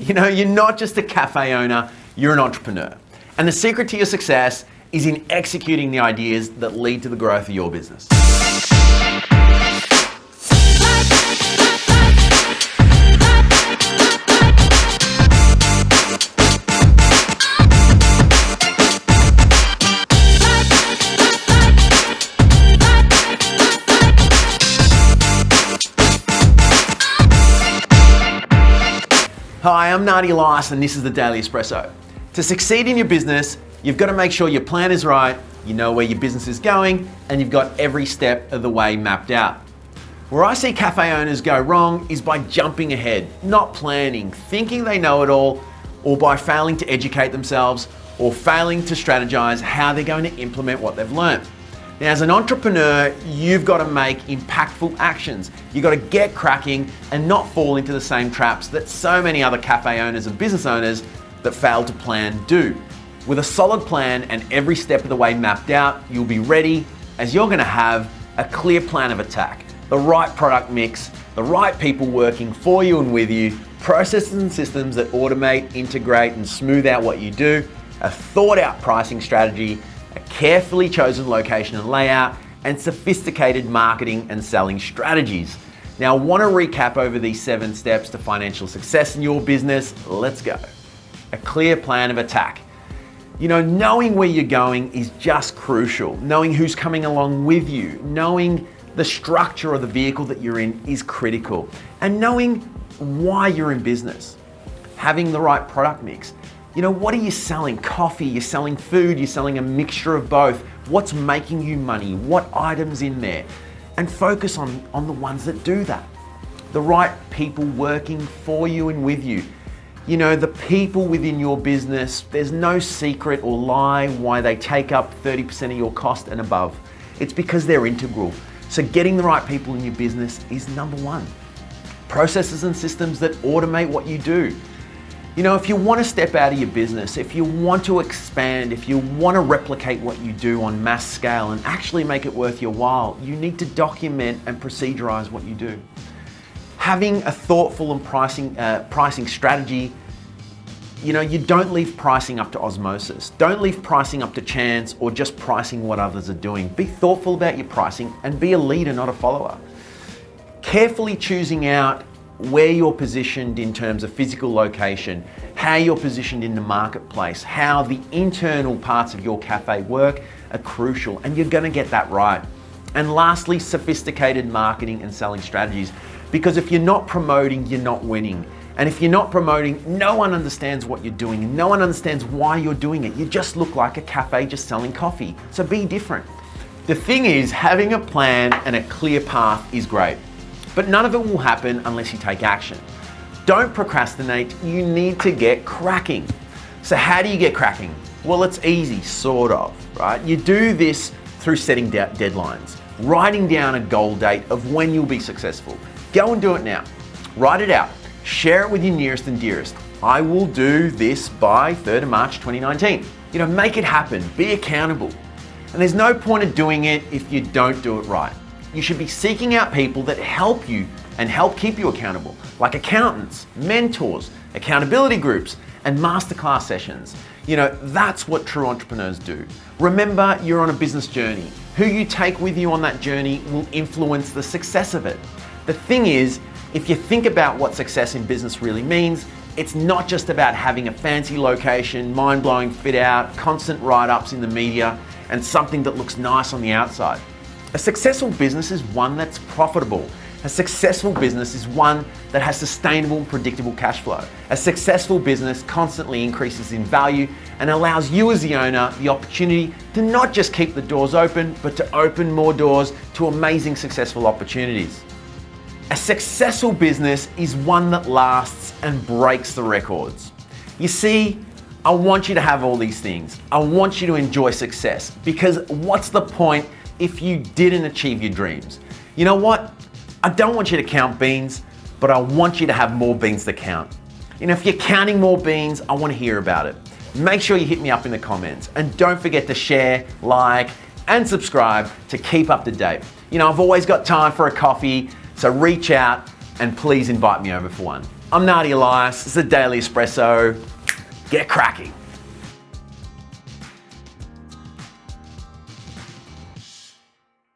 You're not just a cafe owner, you're an entrepreneur. And the secret to your success is in executing the ideas that lead to the growth of your business. Hi, I'm Nadi, Elias, and this is the Daily Espresso. To succeed in your business, you've got to make sure your plan is right, you know where your business is going, and you've got every step of the way mapped out. Where I see cafe owners go wrong is by jumping ahead, not planning, thinking they know it all, or by failing to educate themselves, or failing to strategize how they're going to implement what they've learned. Now, as an entrepreneur, you've got to make impactful actions. You've got to get cracking and not fall into the same traps that so many other cafe owners and business owners that fail to plan do. With a solid plan and every step of the way mapped out, you'll be ready, as you're going to have a clear plan of attack, the right product mix, the right people working for you and with you, processes and systems that automate, integrate, and smooth out what you do, a thought out pricing strategy, a carefully chosen location and layout, and sophisticated marketing and selling strategies. Now, I want to recap over these 7 steps to financial success in your business. Let's go. A clear plan of attack. Knowing where you're going is just crucial. Knowing who's coming along with you, knowing the structure of the vehicle that you're in is critical, and knowing why you're in business. Having the right product mix. What are you selling? Coffee, you're selling food, you're selling a mixture of both. What's making you money? What items in there? And focus on the ones that do that. The right people working for you and with you. The people within your business, there's no secret or lie why they take up 30% of your cost and above. It's because they're integral. So getting the right people in your business is number 1. Processes and systems that automate what you do. If you want to step out of your business, if you want to expand, if you want to replicate what you do on mass scale and actually make it worth your while, you need to document and procedurize what you do. Having a thoughtful and pricing strategy, you don't leave pricing up to osmosis. Don't leave pricing up to chance or just pricing what others are doing. Be thoughtful about your pricing and be a leader, not a follower. Carefully choosing out where you're positioned in terms of physical location, how you're positioned in the marketplace, how the internal parts of your cafe work are crucial, and you're going to get that right. And lastly, sophisticated marketing and selling strategies, because if you're not promoting, you're not winning. And if you're not promoting, no one understands what you're doing. No one understands why you're doing it. You just look like a cafe just selling coffee. So be different. The thing is, having a plan and a clear path is great. But none of it will happen unless you take action. Don't procrastinate, you need to get cracking. So how do you get cracking? Well, it's easy, sort of, right? You do this through setting deadlines, writing down a goal date of when you'll be successful. Go and do it now. Write it out. Share it with your nearest and dearest. I will do this by 3rd of March 2019. Make it happen, be accountable. And there's no point of doing it if you don't do it right. You should be seeking out people that help you and help keep you accountable, like accountants, mentors, accountability groups, and masterclass sessions. That's what true entrepreneurs do. Remember, you're on a business journey. Who you take with you on that journey will influence the success of it. The thing is, if you think about what success in business really means, it's not just about having a fancy location, mind-blowing fit out, constant write-ups in the media, and something that looks nice on the outside. A successful business is one that's profitable. A successful business is one that has sustainable and predictable cash flow. A successful business constantly increases in value and allows you as the owner the opportunity to not just keep the doors open, but to open more doors to amazing successful opportunities. A successful business is one that lasts and breaks the records. You see, I want you to have all these things. I want you to enjoy success, because what's the point if you didn't achieve your dreams? You know what? I don't want you to count beans, but I want you to have more beans to count. If you're counting more beans, I want to hear about it. Make sure you hit me up in the comments, and don't forget to share, like, and subscribe to keep up to date. I've always got time for a coffee, so reach out and please invite me over for one. I'm Nadi, Elias. This is the Daily Espresso. Get cracking.